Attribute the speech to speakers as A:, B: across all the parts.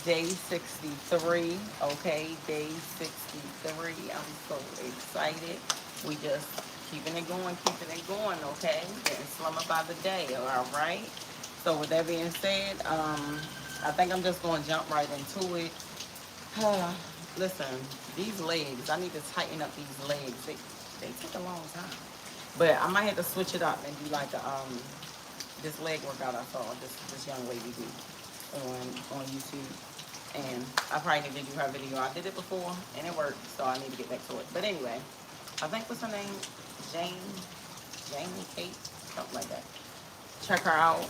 A: day 63. Okay, day 63. I'm so excited. We just keeping it going. Okay, getting slimmer by the day. All right. So with that being said, I think I'm just going to jump right into it. Listen, these legs. I need to tighten up these legs. They take a long time, but I might have to switch it up and do like this leg workout I saw this young lady do on YouTube, and I probably need to do her video. I did it before and it worked, so I need to get back to it. But anyway, I think what's her name, Jane, Jamie Kate, something like that. Check her out.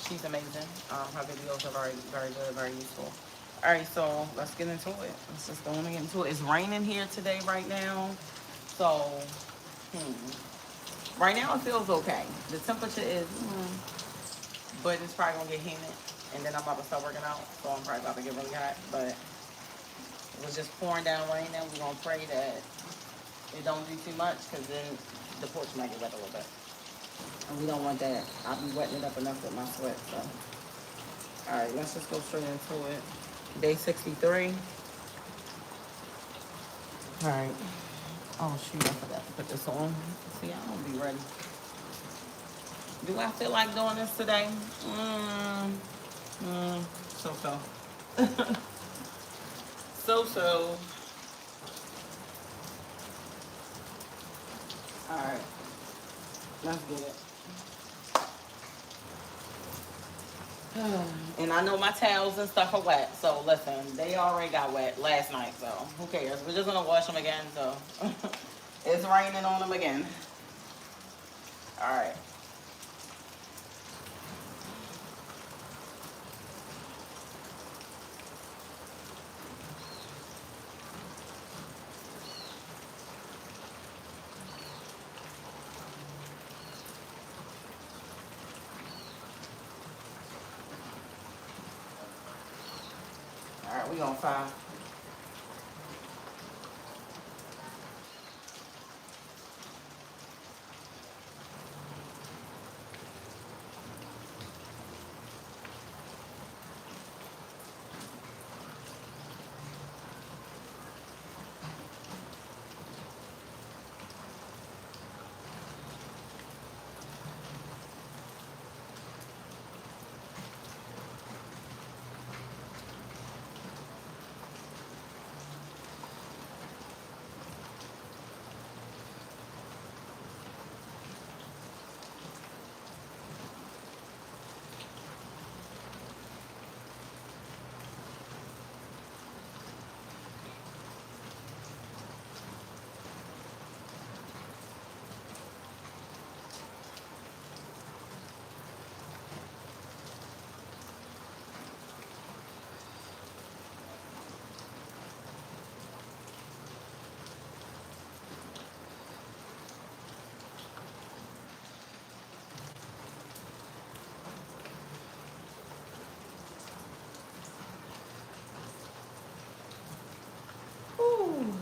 A: She's amazing. Her videos are very, very good, very useful. All right, so let's get into it. Let's just go on and get into it. It's raining here today, right now. So, right now it feels okay. The temperature is, but it's probably gonna get humid. And then I'm about to start working out, so I'm probably about to get really hot. But it was just pouring down rain, and we're gonna pray that it don't do too much, because then the porch might get wet a little bit. And we don't want that. I'll be wetting it up enough with my sweat. So, all right, let's just go straight into it. Day 63. All right. Oh shoot, I forgot to put this on. See, I don't be ready. Do I feel like doing this today? So so. So so. All right, let's get it. And I know my towels and stuff are wet, so listen, they already got wet last night, so who cares? We're just gonna wash them again, so it's raining on them again. All right. All right, we on 5. Ooh.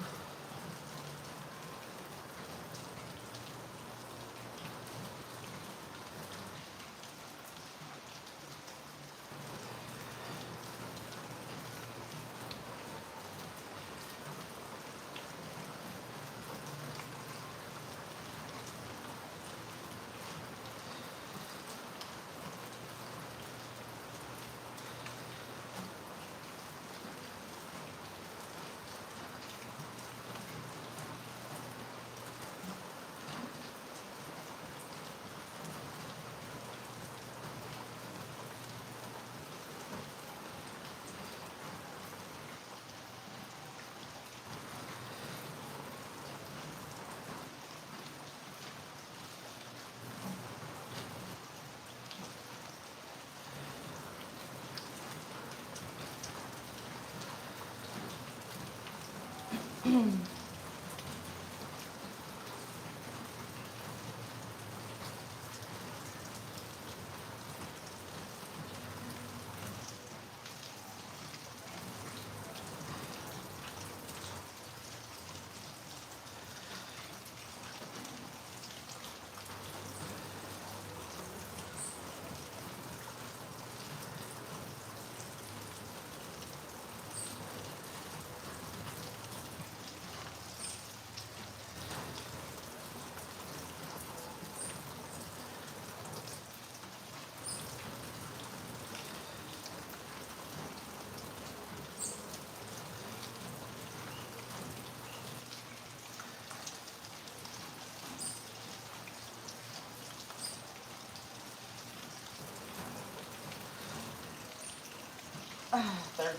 A: 30.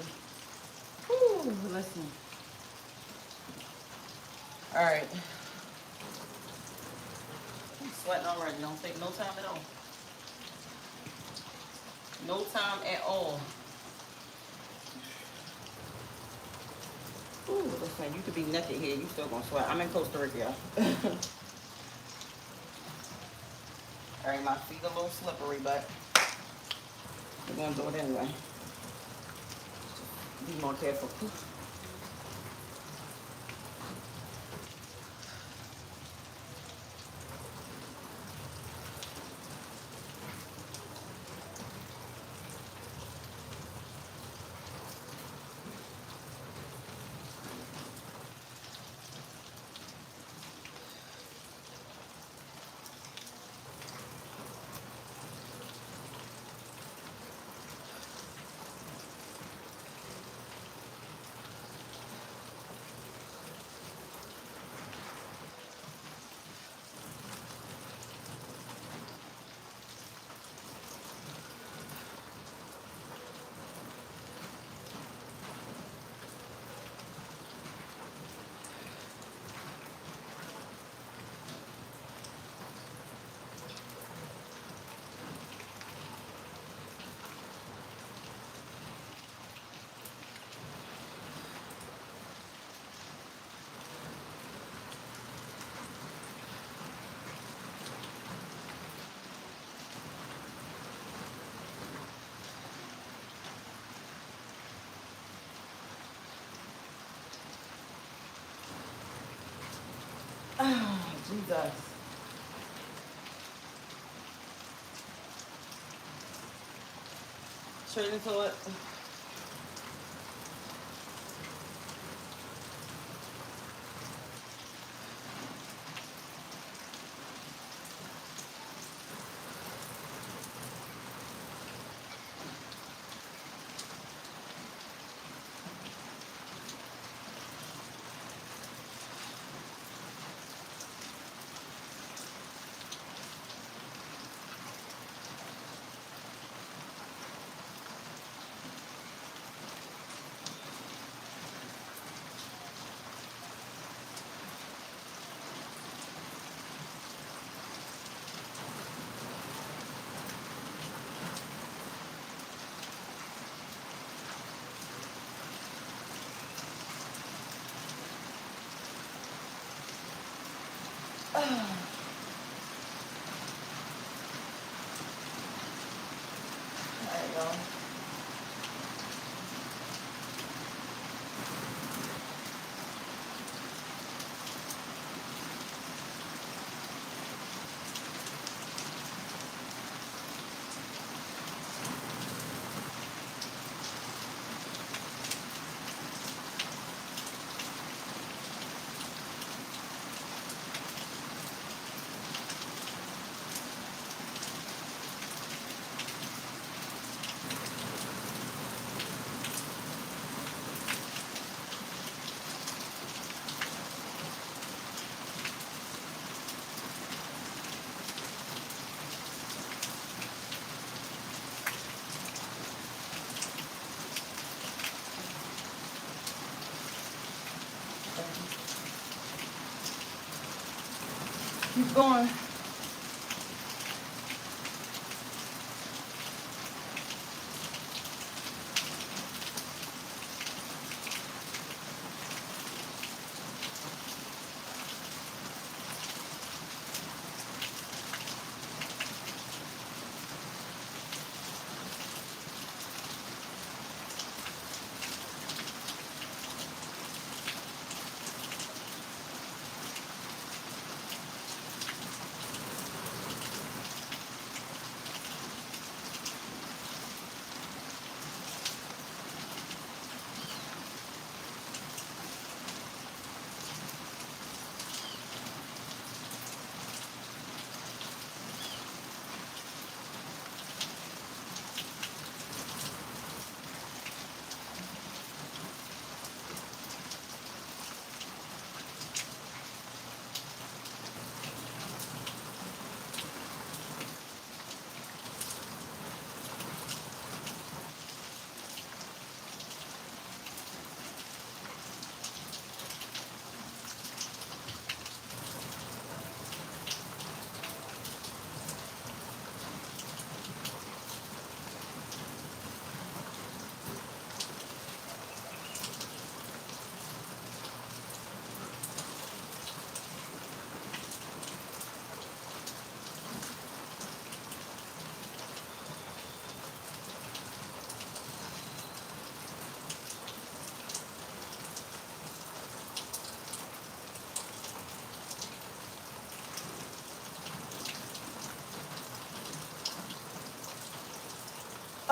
A: Whew, listen. All right. I'm sweating already. Don't take no time at all. No time at all. Ooh, listen, you could be naked here. You still gonna sweat. I'm in Costa Rica, y'all. All right, my feet a little slippery, but we're gonna do it anyway. Be more careful. Jesus. Straight into it. There you go. Keep going.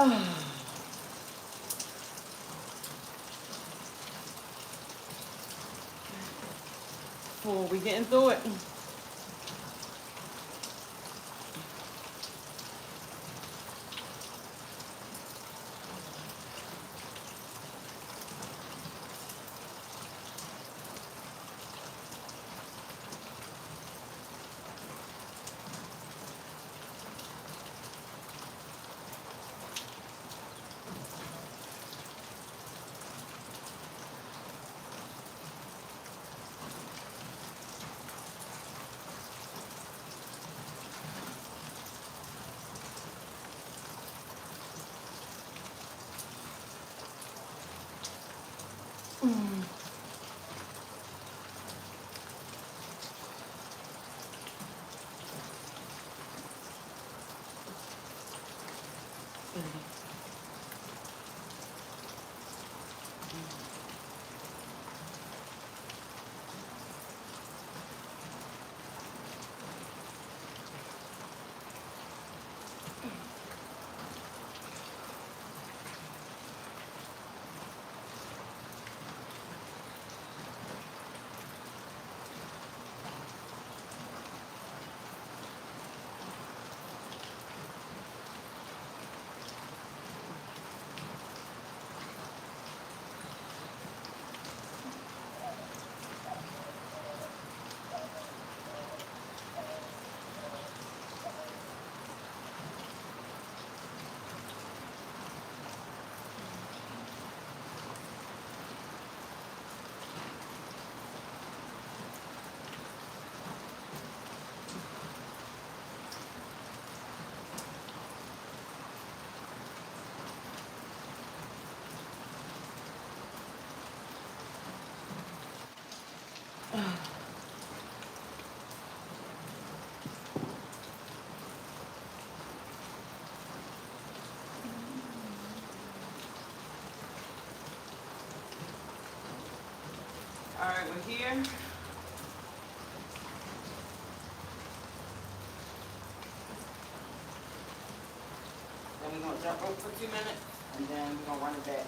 A: Before we getting through it. All right, we're here. Then we're gonna jump rope for 2 minutes, and then we're gonna run it back.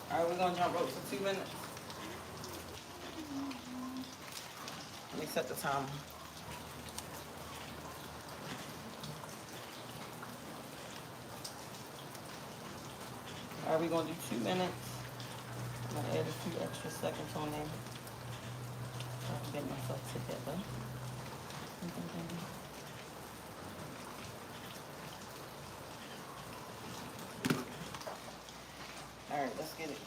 A: All right, we're gonna jump rope for 2 minutes. Let me set the timer. All right, we're gonna do 2 minutes. I'm gonna add a few extra seconds on there. So I can get myself together. All right, let's get it.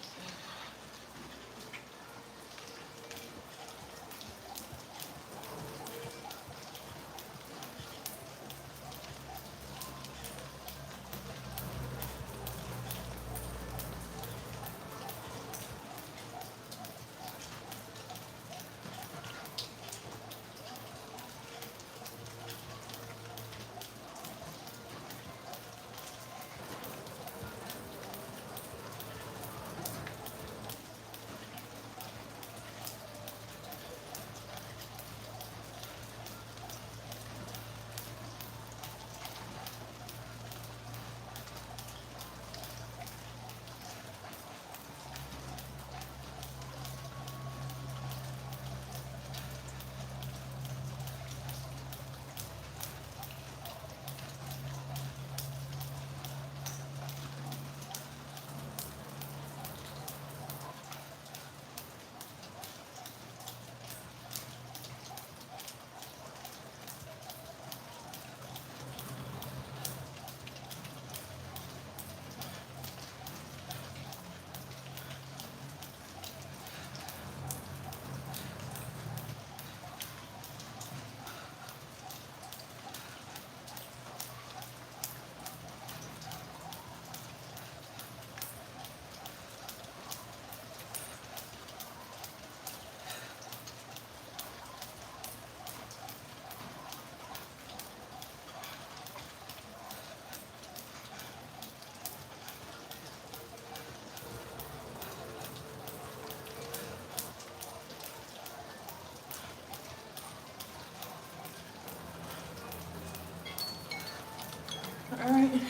A: All right.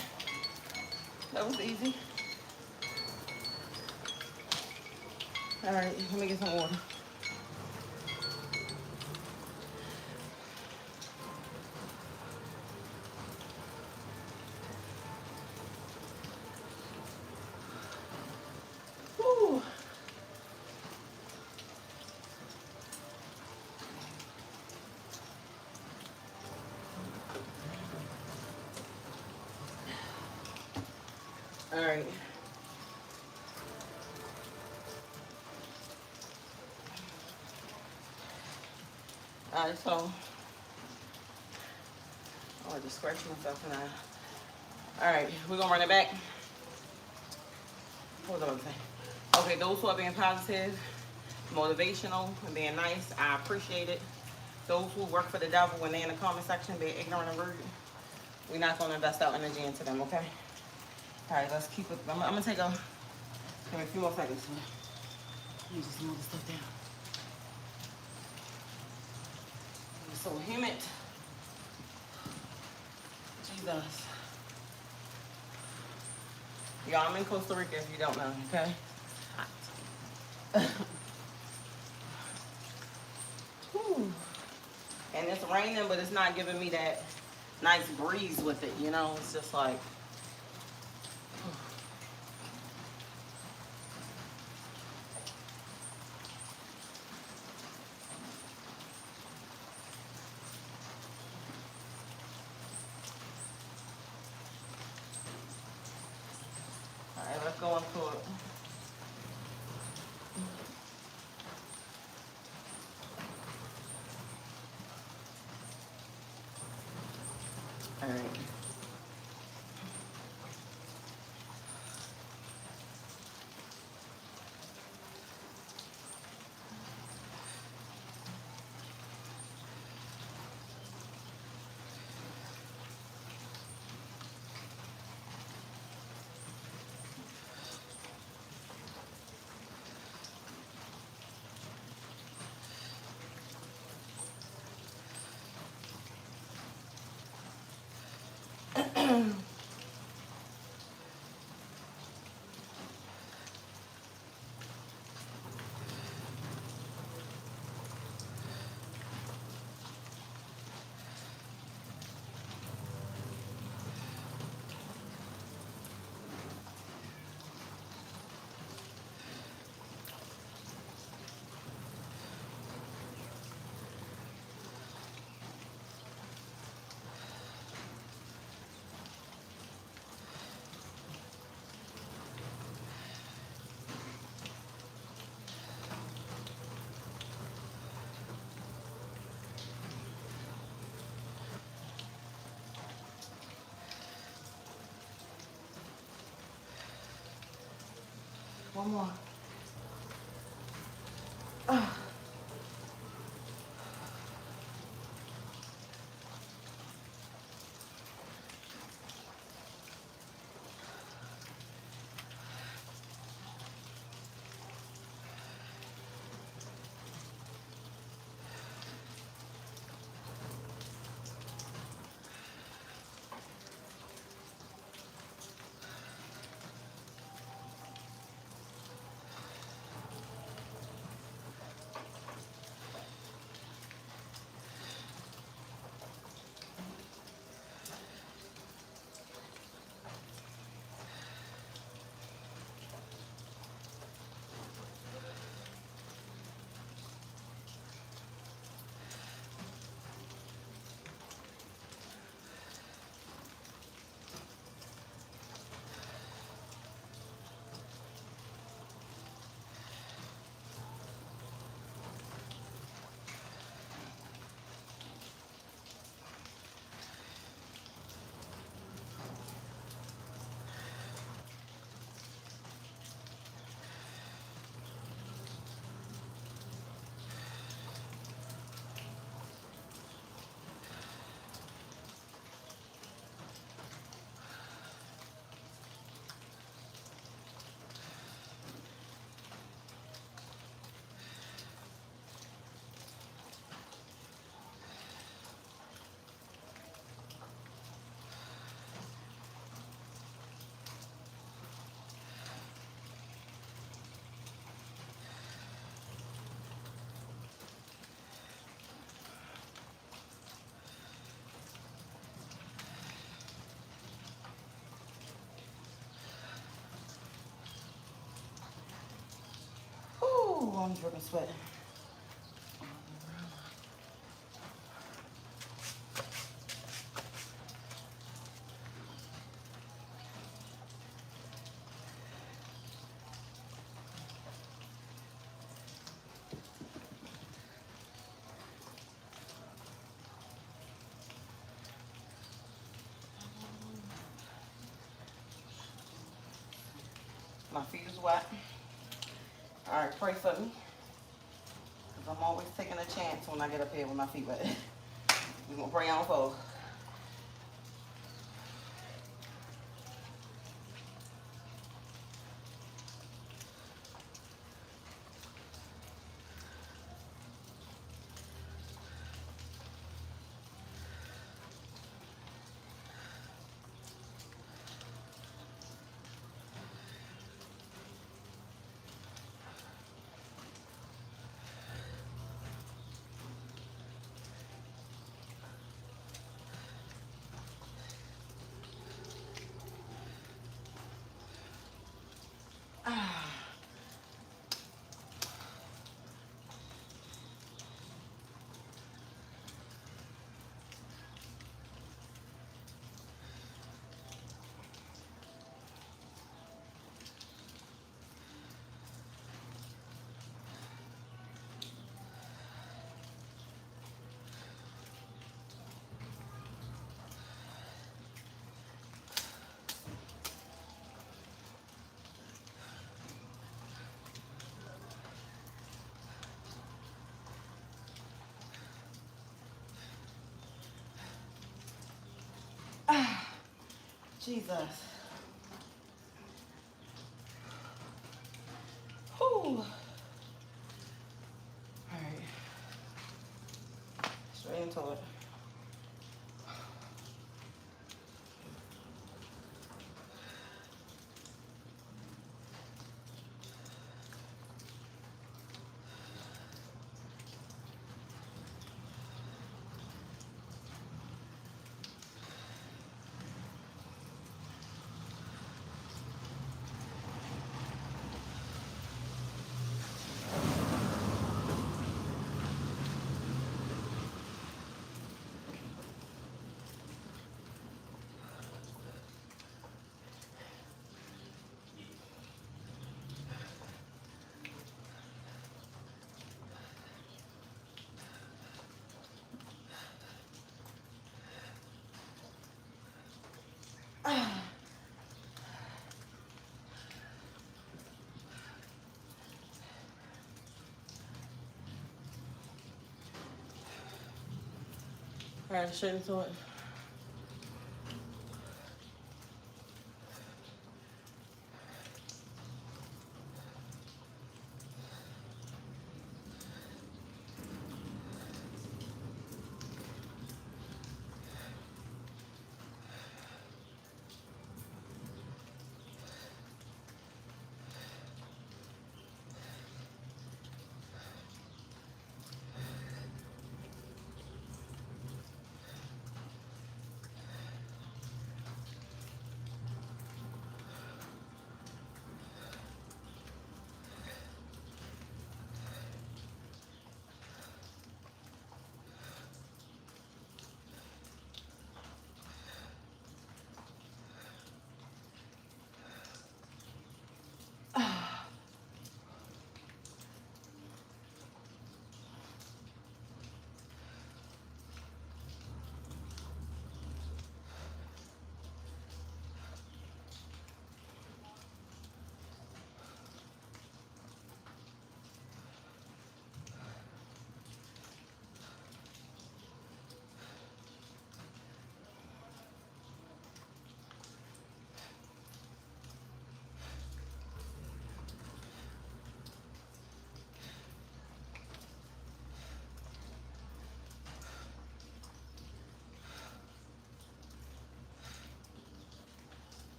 A: That was easy. All right, let me get some water. Whew. All right. All right, so I just scratch myself and I. All right, we're gonna run it back. What was I about to say? Okay, those who are being positive, motivational, and being nice, I appreciate it. Those who work for the devil when they're in the comment section, being ignorant and rude, we're not gonna invest our energy into them, okay? All right, let's keep it. I'm gonna take a few more seconds. Let me just move this stuff down. It's so humid. Jesus. Y'all, I'm in Costa Rica if you don't know, okay? Hot. Whew. And it's raining, but it's not giving me that nice breeze with it, you know? It's just like, all right, let's go into it. All right. One more. I'm dripping sweat. My feet is wet. All right, pray for me. Because I'm always taking a chance when I get up here with my feet wet. We're going to pray on forward. Jesus. Whew. All right. Straight into it. All right, straight into it.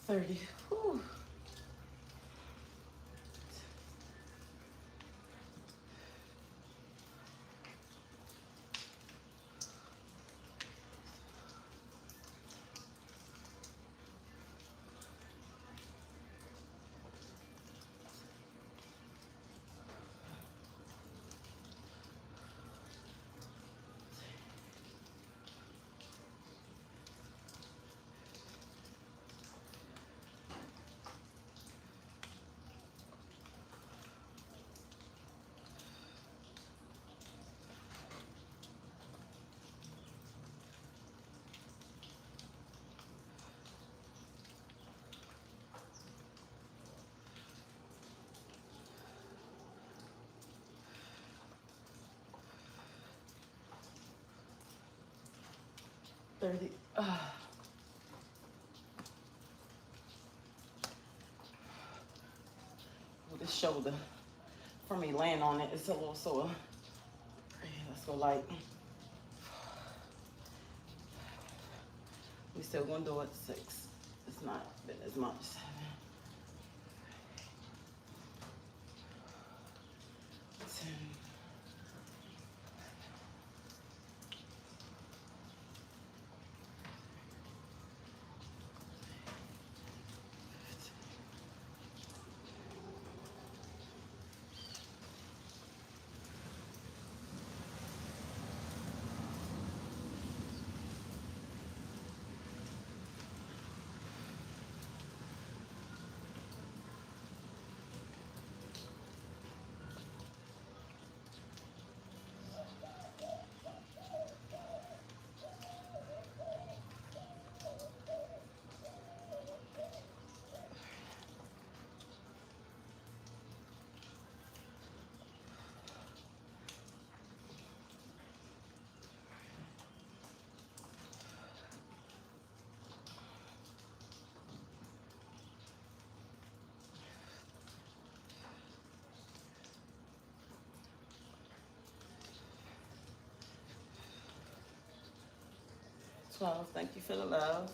A: $30. Whew. 30. With this shoulder, for me laying on it, it's a little sore. Let's go light. We still gonna do it 6. It's not been as much. 10. Thank you for the love.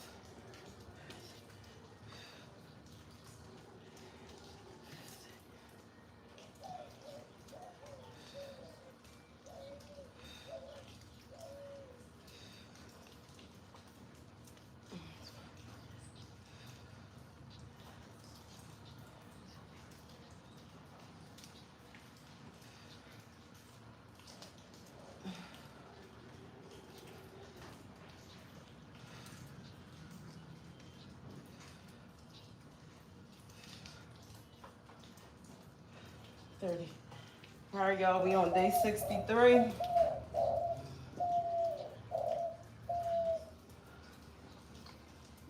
A: All right, y'all, we on day 63.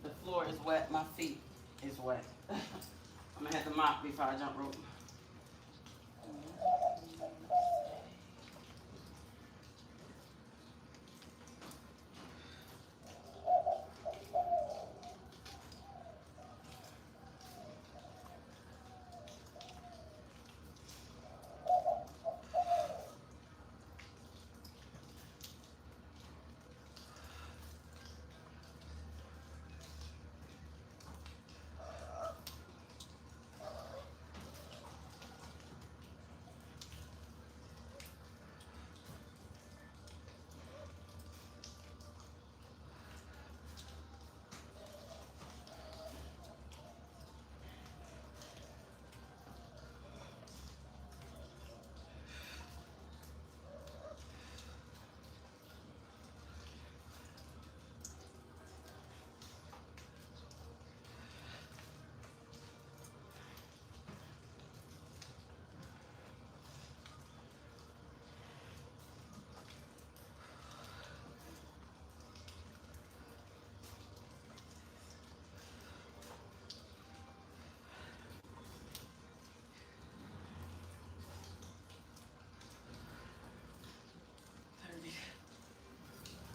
A: The floor is wet, my feet is wet. I'm gonna have to mop before I jump rope.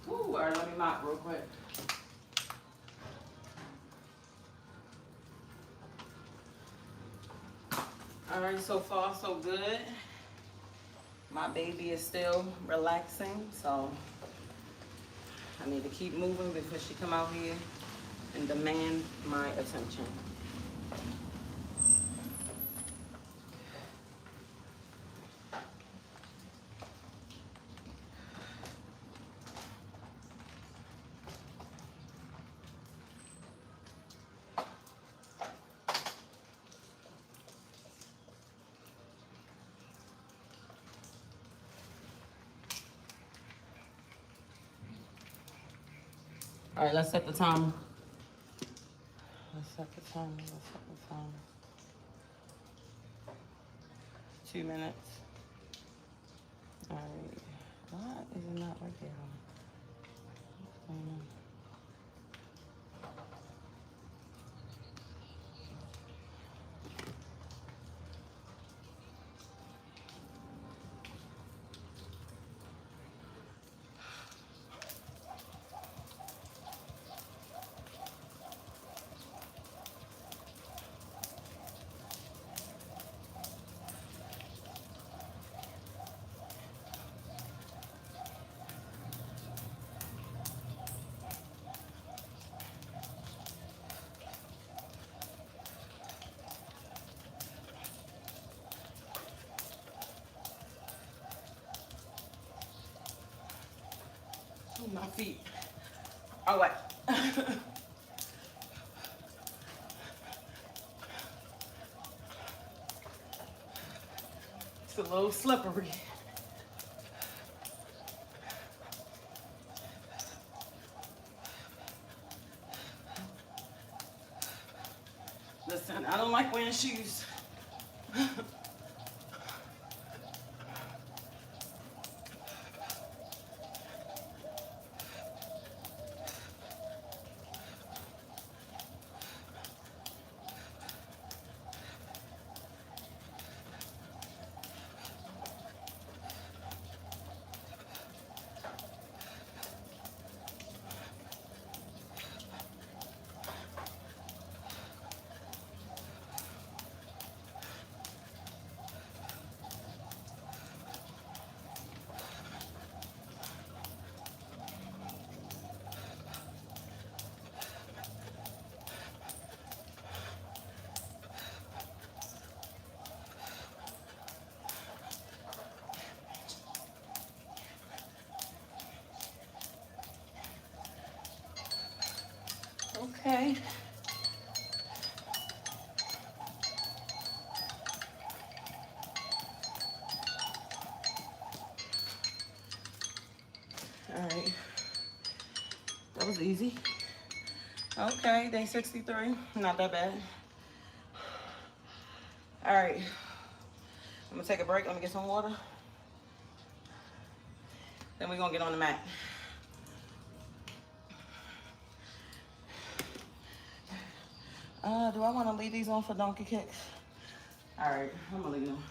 A: Ooh, all right, let me mop real quick. All right, so far so good. My baby is still relaxing, so I need to keep moving before she come out here and demand my attention. All right, let's set the timer. Let's set the timer. 2 minutes. All right. Why is it not right there? feet. All right. It's a little slippery. Listen, I don't like wearing shoes. Okay. All right. That was easy. Okay, day 63. Not that bad. All right. I'm gonna take a break. Let me get some water. Then we're gonna get on the mat. Do I want to leave these on for donkey kicks? All right, I'm gonna leave them.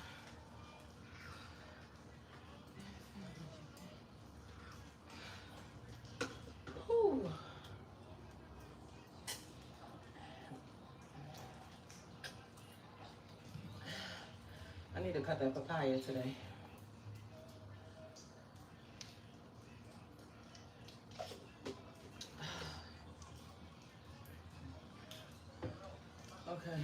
A: Whew. I need to cut that papaya today. Okay.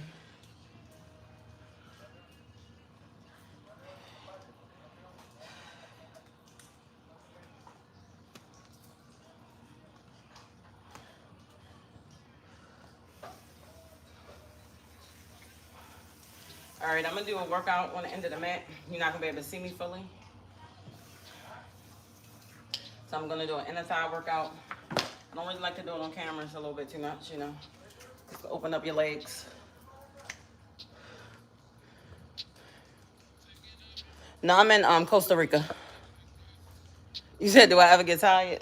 A: All right, I'm gonna do a workout on the end of the mat. You're not gonna be able to see me fully. So I'm gonna do an inner thigh workout. I don't really like to do it on camera. It's a little bit too much, you know. Just open up your legs. No, I'm in Costa Rica. You said, do I ever get tired?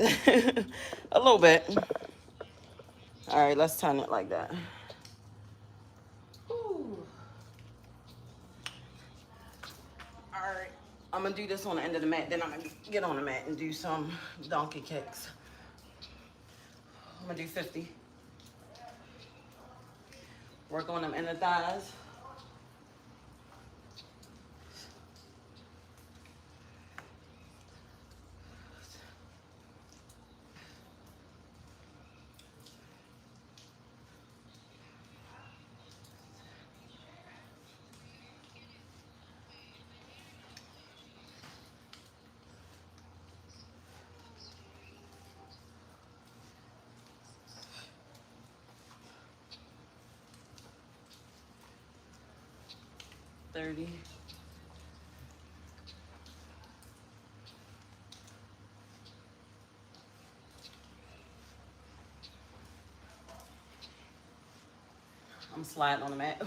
A: A little bit. All right, let's turn it like that. Whew. All right, I'm gonna do this on the end of the mat. Then I'm gonna get on the mat and do some donkey kicks. I'm gonna do 50. Work on them inner thighs. $30. I'm sliding on the mat.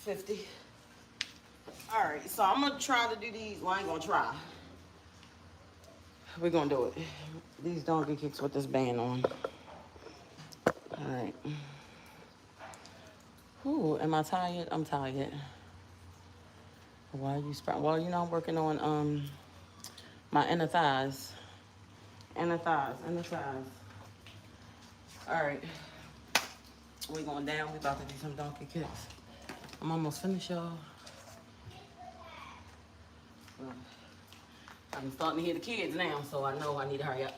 A: $50. All right, so I'm gonna try to do these. Well, I ain't gonna try. We're gonna do it. These donkey kicks with this band on. All right. Ooh, am I tired? I'm tired. Why are you sprout? Well, you know I'm working on my inner thighs. Inner thighs, inner thighs. All right. We're going down. We're about to do some donkey kicks. I'm almost finished, y'all. Well, I'm starting to hear the kids now, so I know I need to hurry up.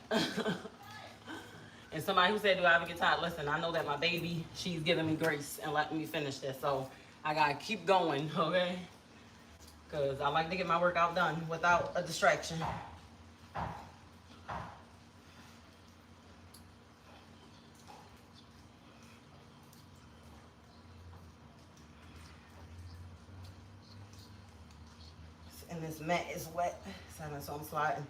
A: And somebody who said, do I ever get tired? Listen, I know that my baby, she's giving me grace and letting me finish this. So I got to keep going, okay? Because I like to get my workout done without a distraction. And this mat is wet, so I'm sliding.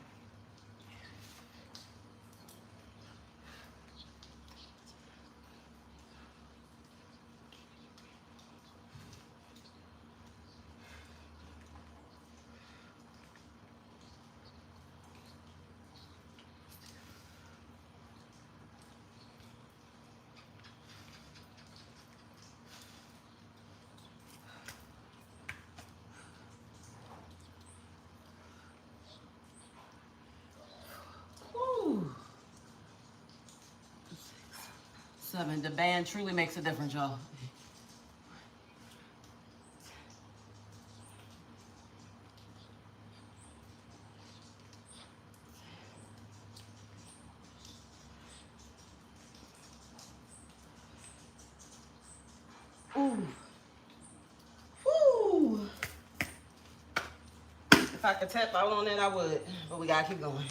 A: Woo. 7. The band truly makes a difference, y'all. Ooh. Woo. If I could tap out on it, I would. But we gotta keep going.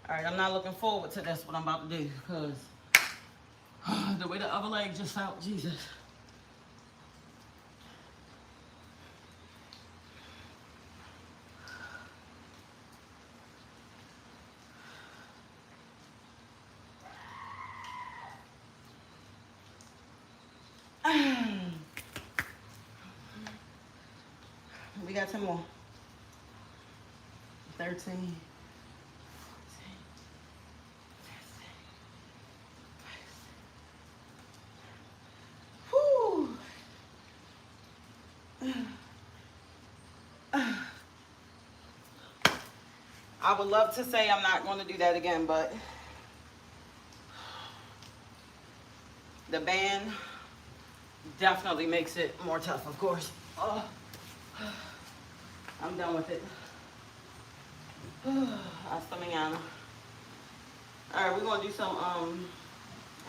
A: All right, I'm not looking forward to this, what I'm about to do, because the way the other leg just felt, Jesus. We got 10 more. 13. Whew. I would love to say I'm not going to do that again, but the band definitely makes it more tough, of course. Oh, I'm done with it. Hasta mañana. All right, we're going to do some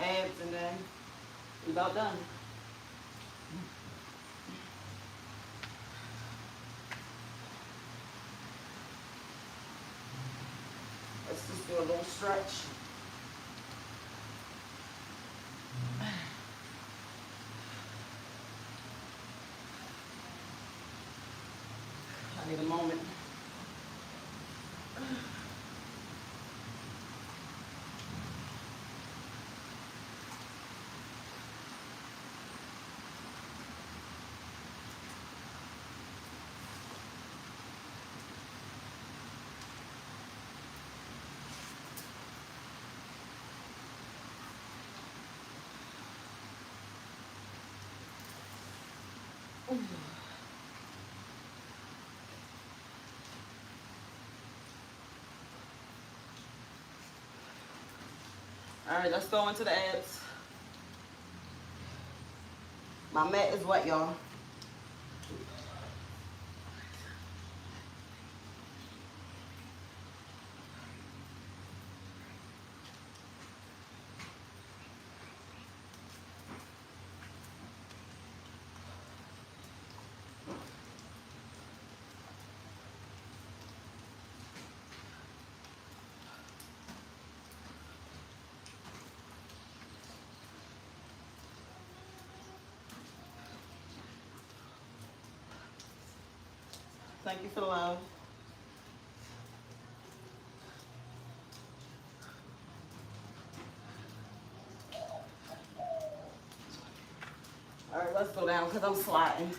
A: abs and then we about done. Let's just do a little stretch. I need a moment. All right, let's go into the abs. My mat is wet, y'all. Thank you for the love. All right, let's go down because I'm sliding.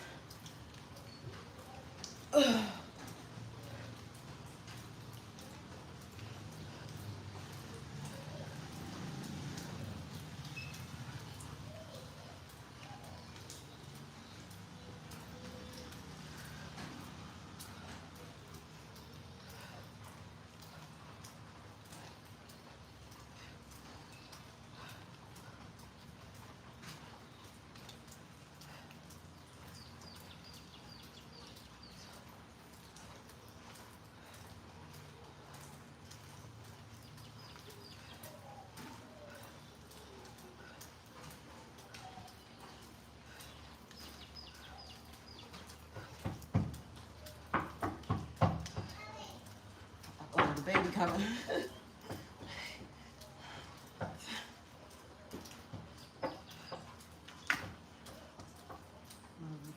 A: Oh, the baby coming.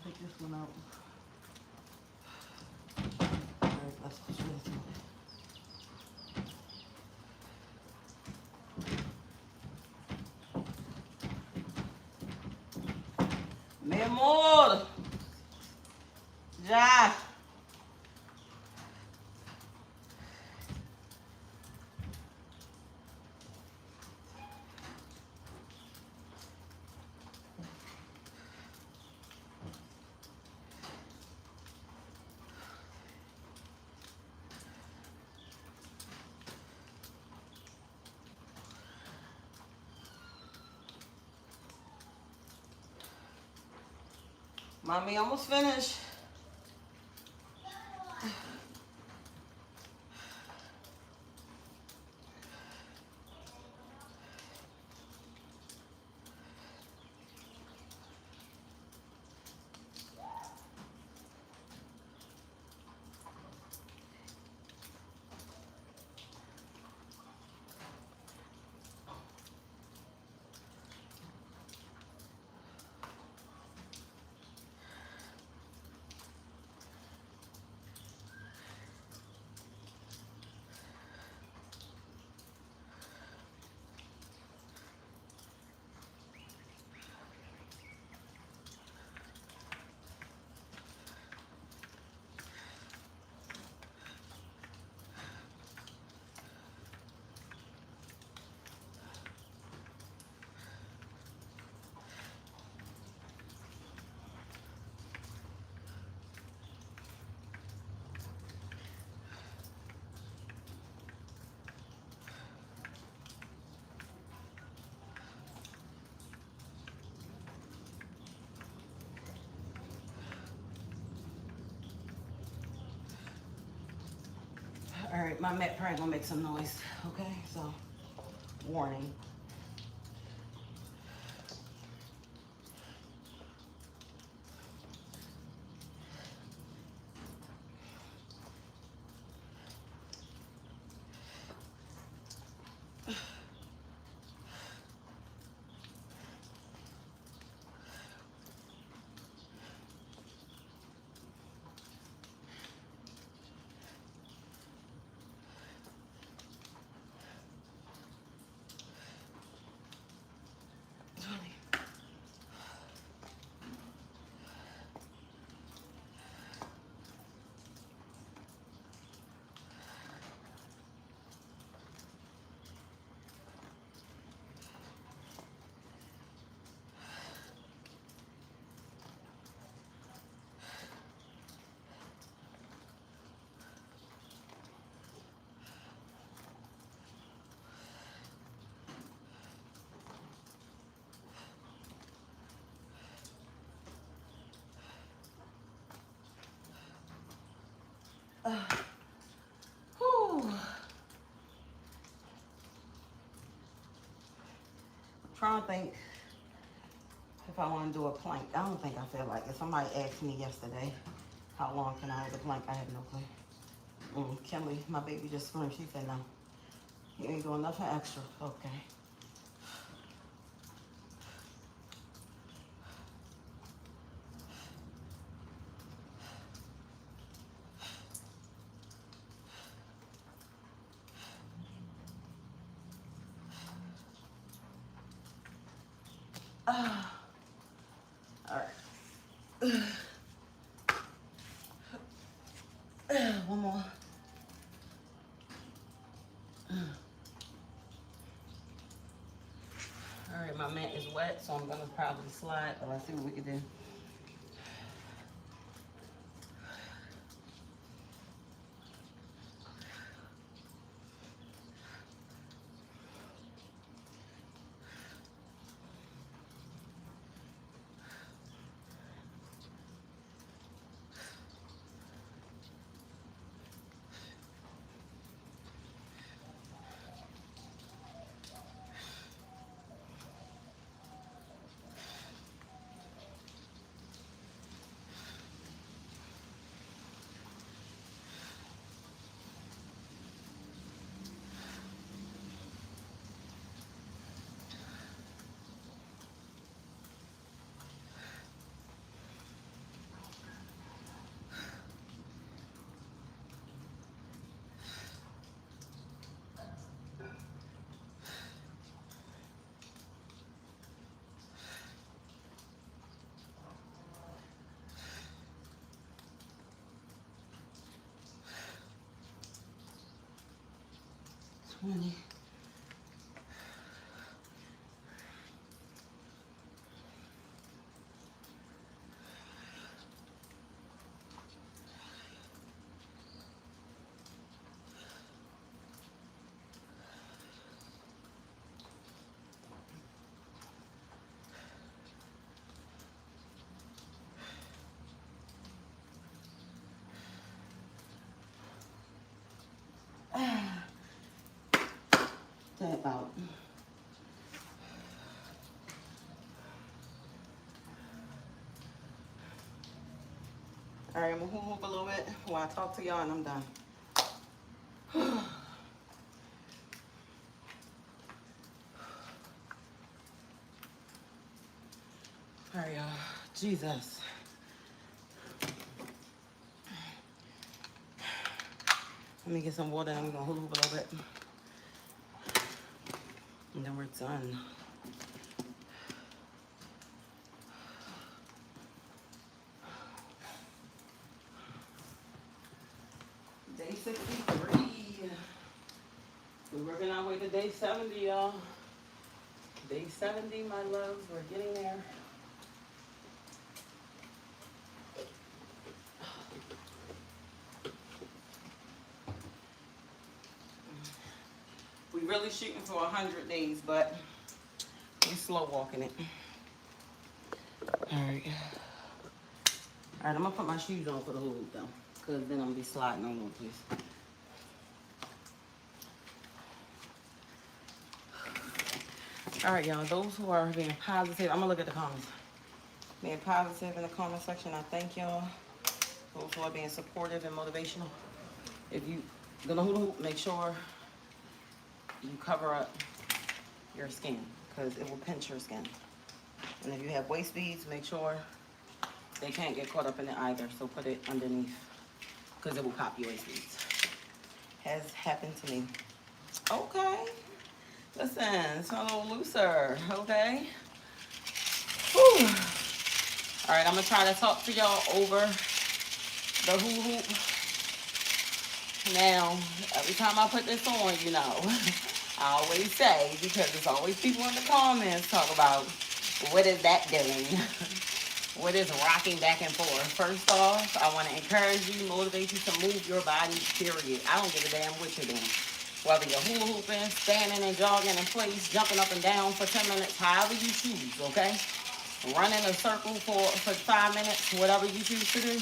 A: Take this one out. All right, let's push this one. Mi amor. Ya. Mommy almost finished. All right, my mat probably gonna make some noise. Okay, so warning. Whew. Trying to think if I want to do a plank. I don't think I feel like it. Somebody asked me yesterday, how long can I hold a plank? I have no clue. Kelly, my baby just screamed. She said, no, you ain't doing nothing extra. Okay. All right. One more. All right, my mat is wet, so I'm gonna probably slide, but let's see what we can do. All tap out. All right, I'm gonna hoop a little bit while I talk to y'all and I'm done. All right, y'all. Jesus. Let me get some water and we're gonna hoop a little bit. And then we're done. Day 63. We're working our way to day 70, y'all. Day 70, my loves. We're getting there. We really shooting for 100 days, but we slow walking it. All right. All right, I'm gonna put my shoes on for the hoop though, because then I'm gonna be sliding on one, please. All right, y'all, those who are being positive, I'm gonna look at the comments. Being positive in the comment section, I thank y'all. Those who are being supportive and motivational. If you gonna hoop, make sure you cover up your skin, because it will pinch your skin. And if you have waist beads, make sure they can't get caught up in it either, so put it underneath, because it will pop your waist beads. Has happened to me. Okay. Listen, it's a little looser, okay? Whew. All right, I'm gonna try to talk to y'all over the hoop. Now, every time I put this on, you know, I always say, because there's always people in the comments talk about, what is that doing? What is rocking back and forth? First off, I want to encourage you, motivate you to move your body, period. I don't give a damn what you're doing. Whether you're hula hooping, standing and jogging in place, jumping up and down for 10 minutes, however you choose, okay? Running a circle for 5 minutes, whatever you choose to do.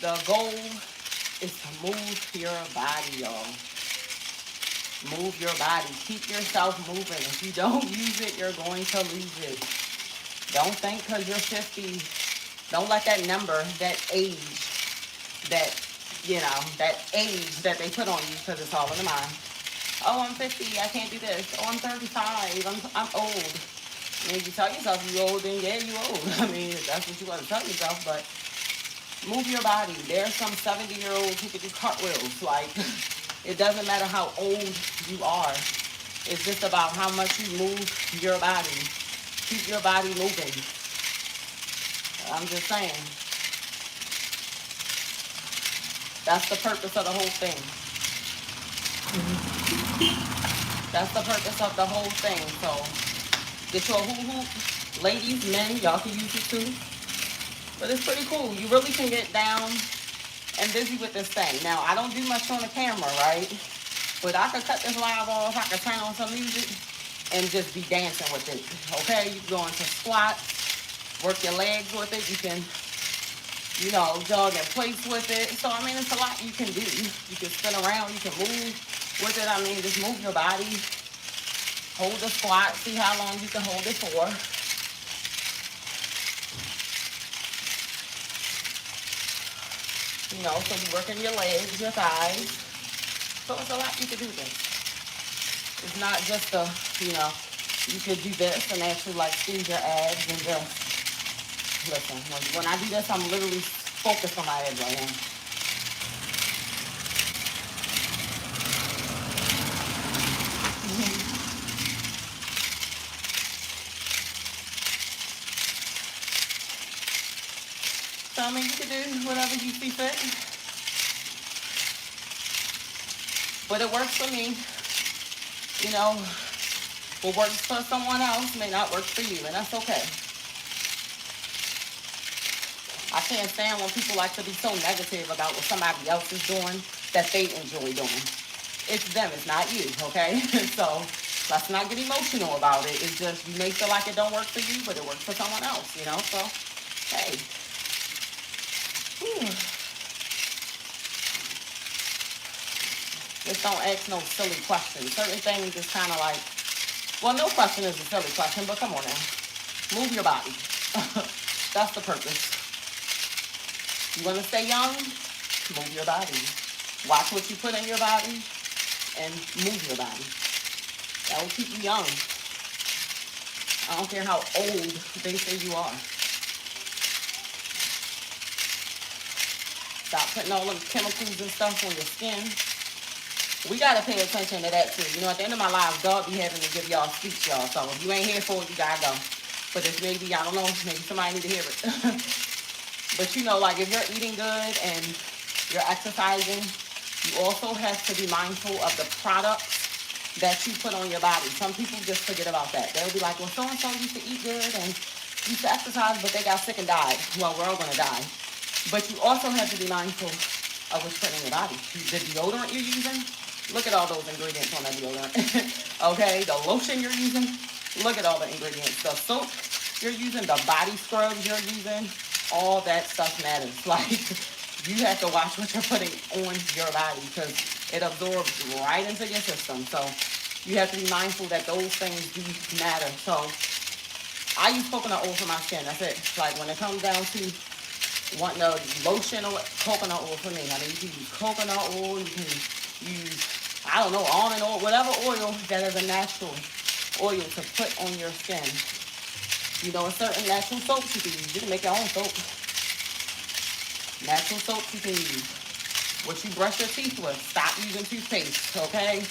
A: The goal is to move your body, y'all. Move your body. Keep yourself moving. If you don't use it, you're going to lose it. Don't think because you're 50, don't let that number, that age, that, you know, that age that they put on you, because it's all in the mind. Oh, I'm 50, I can't do this. Oh, I'm 35, I'm old. I mean, if you tell yourself you're old, then yeah, you're old. I mean, that's what you want to tell yourself, but move your body. There's some 70-year-olds who can do cartwheels. Like, it doesn't matter how old you are. It's just about how much you move your body. Keep your body moving. I'm just saying. That's the purpose of the whole thing. That's the purpose of the whole thing. So get your hoo-hoo. Ladies, men, y'all can use it too. But it's pretty cool. You really can get down and busy with this thing. Now, I don't do much on the camera, right? But I could cut this live off. I could turn on some music and just be dancing with it. Okay? You can go into squats, work your legs with it. You can, you know, jog in place with it. So, I mean, it's a lot you can do. You can spin around. You can move with it. I mean, just move your body. Hold the squat. See how long you can hold it for. You know, so you're working your legs, your thighs. So it's a lot you can do this. It's not just a, you know, you could do this and actually like squeeze your abs and just, listen, when I do this, I'm literally focused on my abs right now. So, I mean, you can do whatever you see fit. But it works for me. You know, what works for someone else may not work for you, and that's okay. I can't stand when people like to be so negative about what somebody else is doing that they enjoy doing. It's them, it's not you, okay? So let's not get emotional about it. It's just you may feel like it don't work for you, but it works for someone else, you know? So, hey. Whew. Just don't ask no silly questions. Certain things is kind of like, well, no question is a silly question, but come on now. Move your body. That's the purpose. You want to stay young? Move your body. Watch what you put in your body and move your body. That will keep you young. I don't care how old they say you are. Stop putting all them chemicals and stuff on your skin. We got to pay attention to that too. You know, at the end of my life, God be having to give y'all speech, y'all. So if you ain't here for it, you got to go. But it's maybe, I don't know, maybe somebody need to hear it. But you know, like if you're eating good and you're exercising, you also have to be mindful of the products that you put on your body. Some people just forget about that. They'll be like, well, so-and-so used to eat good and used to exercise, but they got sick and died. Well, we're all going to die. But you also have to be mindful of what you're putting in your body. The deodorant you're using, look at all those ingredients on that deodorant. Okay, the lotion you're using, look at all the ingredients. The soap you're using, the body scrubs you're using, all that stuff matters. Like, you have to watch what you're putting on your body because it absorbs right into your system. So you have to be mindful that those things do matter. So I use coconut oil for my skin. That's it. Like when it comes down to wanting a lotion or coconut oil for me. I mean, you can use coconut oil. You can use, I don't know, almond oil, whatever oil that is a natural oil to put on your skin. You know, certain natural soaps you can use. You can make your own soap. Natural soaps you can use. What you brush your teeth with. Stop using toothpaste, okay?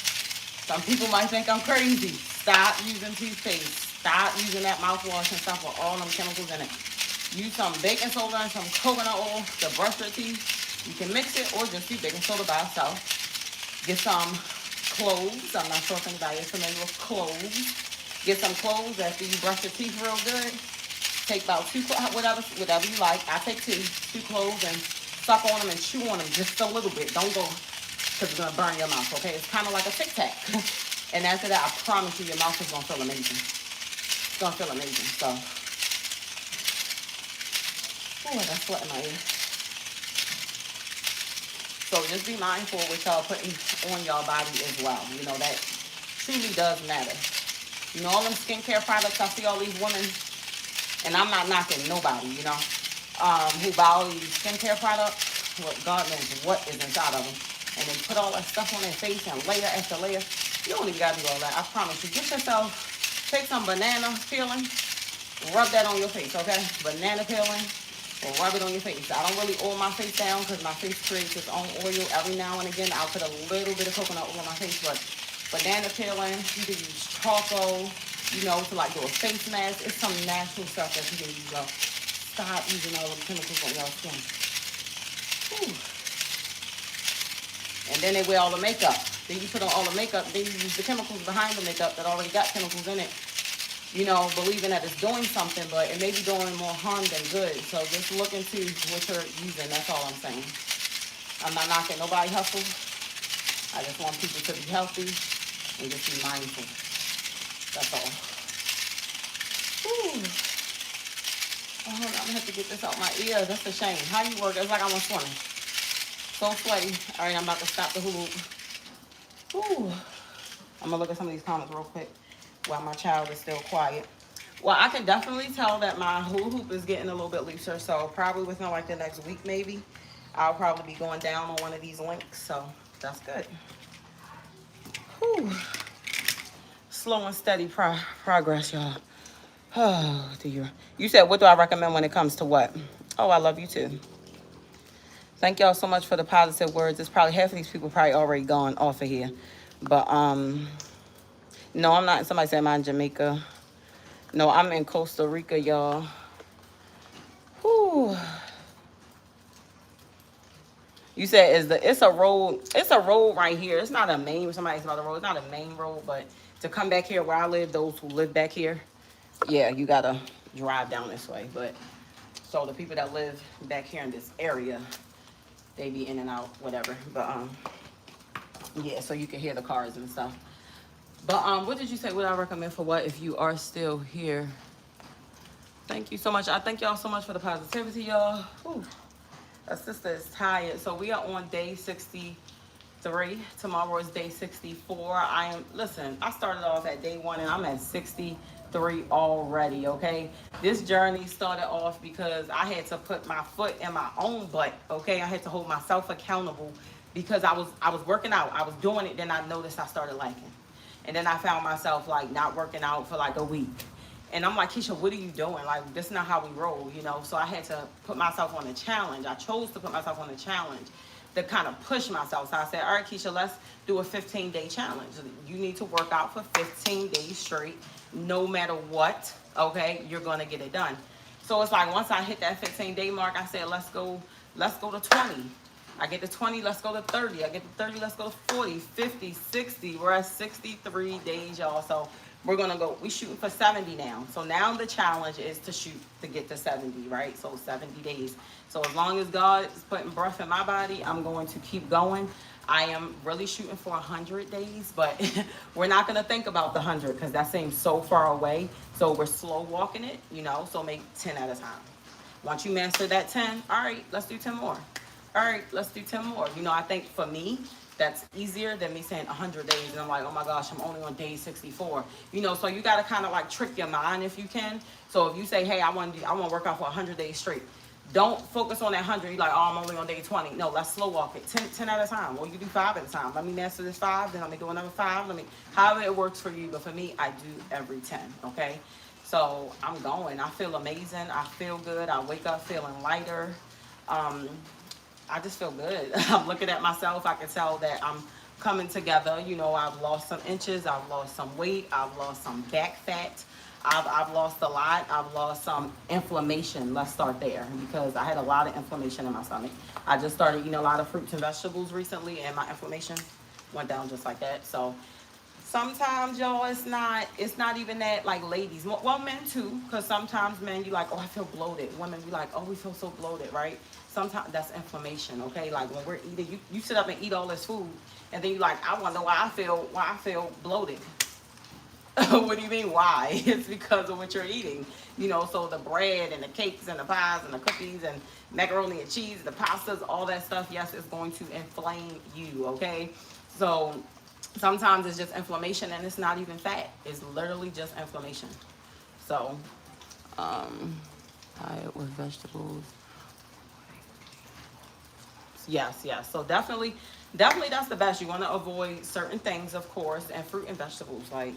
A: Some people might think I'm crazy. Stop using toothpaste. Stop using that mouthwash and stuff with all them chemicals in it. Use some baking soda and some coconut oil to brush your teeth. You can mix it or just do baking soda by itself. Get some cloves. I'm not sure if anybody is familiar with cloves. Get some cloves after you brush your teeth real good. Take about two, whatever you like. I take two cloves and suck on them and chew on them just a little bit. Don't go, because it's going to burn your mouth, okay? It's kind of like a Tic Tac. And after that, I promise you, your mouth is going to feel amazing. It's going to feel amazing, so. Oh, I got sweat in my ear. So just be mindful what y'all putting on y'all body as well. You know, that truly does matter. You know, all them skincare products, I see all these women, and I'm not knocking nobody, you know, who buy all these skincare products, what God knows what is inside of them, and they put all that stuff on their face and layer after layer. You don't even got to do all that. I promise you. Get yourself, take some banana peeling, rub that on your face, okay? Banana peeling, or rub it on your face. I don't really oil my face down because my face creates its own oil. Every now and again, I'll put a little bit of coconut oil on my face, but banana peeling, you can use charcoal, you know, to like do a face mask. It's some natural stuff that you can use, though. stop using all the chemicals on your skin. Whew. And then they wear all the makeup. Then you put on all the makeup. Then you use the chemicals behind the makeup that already got chemicals in it. You know, believing that it's doing something, but it may be doing more harm than good. So just look into what you're using. That's all I'm saying. I'm not knocking nobody hustle. I just want people to be healthy and just be mindful. That's all. Whew. Oh, I'm gonna have to get this out my ear. That's a shame. How you work? It's like I was swimming. So sweaty. All right, I'm about to stop the hula hoop. Whew. I'm gonna look at some of these comments real quick while my child is still quiet. Well, I can definitely tell that my hula hoop is getting a little bit looser. So probably within like the next week, maybe, I'll probably be going down on one of these links. So that's good. Whew. Slow and steady progress, y'all. Oh, dear. You said, what do I recommend when it comes to what? Oh, I love you too. Thank y'all so much for the positive words. It's probably half of these people probably already gone off of here. But, no, I'm not. Somebody said I'm in Jamaica. No, I'm in Costa Rica, y'all. Whew. You said it's a road. It's a road right here. It's not a main. Somebody's about the road. It's not a main road, but to come back here where I live, those who live back here, yeah, you gotta drive down this way. But so the people that live back here in this area, they be in and out, whatever. But yeah, so you can hear the cars and stuff. But what did you say? What I recommend for what if you are still here? Thank you so much. I thank y'all so much for the positivity, y'all. Our sister is tired. So we are on day 63. Tomorrow is day 64. Listen, I started off at day 1 and I'm at 63 already, okay? This journey started off because I had to put my foot in my own butt, okay? I had to hold myself accountable because I was working out. I was doing it, then I noticed I started liking. And then I found myself like not working out for like a week. And I'm like, Keisha, what are you doing? Like, this is not how we roll, you know? So I had to put myself on a challenge. I chose to put myself on a challenge to kind of push myself. So I said, all right, Keisha, let's do a 15-day challenge. You need to work out for 15 days straight, no matter what, okay? You're going to get it done. So it's like once I hit that 15-day mark, I said, let's go to 20. I get to 20, let's go to 30. I get to 30, let's go to 40, 50, 60. We're at 63 days, y'all. So we're gonna go, we shooting for 70 now. So now the challenge is to shoot to get to 70, right? So 70 days. So as long as God is putting breath in my body, I'm going to keep going. I am really shooting for 100 days, but we're not gonna think about the 100 because that seems so far away. So we're slow walking it, you know, so make 10 at a time. Once you master that 10, all right, let's do 10 more. All right, let's do 10 more. You know, I think for me, that's easier than me saying 100 days. And I'm like, oh my gosh, I'm only on day 64. You know, so you got to kind of like trick your mind if you can. So if you say, hey, I want to work out for 100 days straight. Don't focus on that 100. You're like, oh, I'm only on day 20. No, let's slow walk it. 10 at a time. Or you do 5 at a time. Let me master this 5, then let me do another 5. However it works for you. But for me, I do every 10, okay? So I'm going. I feel amazing. I feel good. I wake up feeling lighter. I just feel good. I'm looking at myself. I can tell that I'm coming together. You know, I've lost some inches. I've lost some weight. I've lost some back fat. I've lost a lot. I've lost some inflammation. Let's start there because I had a lot of inflammation in my stomach. I just started eating a lot of fruits and vegetables recently, and my inflammation went down just like that. So sometimes, y'all, it's not even that, like, ladies, well, men too, because sometimes men, you like, oh, I feel bloated. Women be like, oh, we feel so bloated, right? Sometimes that's inflammation, okay? Like when we're eating, you sit up and eat all this food, and then you like, I wonder why I feel bloated. What do you mean why? It's because of what you're eating. You know, so the bread and the cakes and the pies and the cookies and macaroni and cheese, the pastas, all that stuff, yes, it's going to inflame you, okay? So sometimes it's just inflammation and it's not even fat. It's literally just inflammation. So, diet with vegetables. Yes. So definitely that's the best. You want to avoid certain things, of course, and fruit and vegetables. Like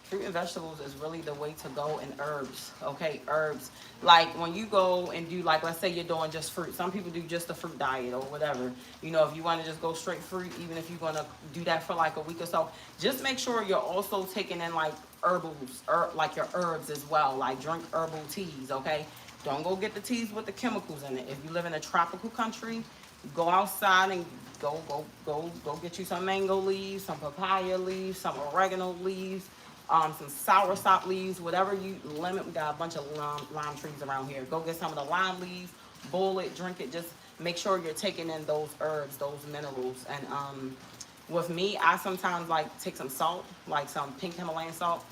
A: fruit and vegetables is really the way to go, and herbs, okay? Herbs. Like when you go and do, like, let's say you're doing just fruit. Some people do just a fruit diet or whatever. You know, if you want to just go straight fruit, even if you're going to do that for like a week or so, just make sure you're also taking in like herbals, like your herbs as well. Like drink herbal teas, okay? Don't go get the teas with the chemicals in it. If you live in a tropical country, go outside and go get you some mango leaves, some papaya leaves, some oregano leaves, some soursop leaves, whatever you lemon. We got a bunch of lime trees around here. Go get some of the lime leaves, boil it, drink it. Just make sure you're taking in those herbs, those minerals. And with me, I sometimes like take some salt, like some pink Himalayan salt.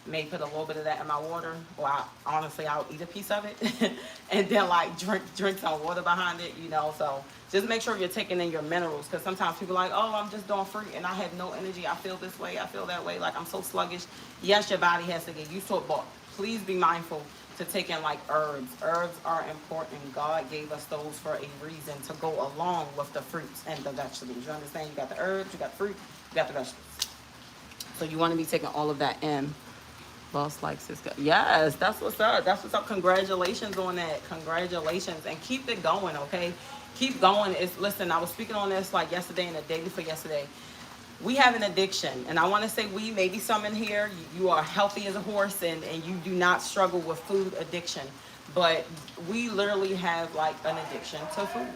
A: May put a little bit of that in my water, or honestly I'll eat a piece of it, and then like drink some water behind it, you know. So just make sure you're taking in your minerals, because sometimes people are like, oh, I'm just doing fruit and I have no energy. I feel this way, I feel that way, like I'm so sluggish. Yes, your body has to get used to it, but please be mindful to take in like herbs. Herbs are important. God gave us those for a reason, to go along with the fruits and the vegetables. You understand? You got the herbs, you got the fruit, you got the vegetables. So you want to be taking all of that in. Boss likes his gut. Yes, that's what's up. That's what's up. Congratulations on that. Congratulations. And keep it going, okay? Keep going. Listen, I was speaking on this like yesterday and the day before yesterday. We have an addiction. And I want to say we, maybe some in here, you are healthy as a horse and you do not struggle with food addiction. But we literally have like an addiction to food.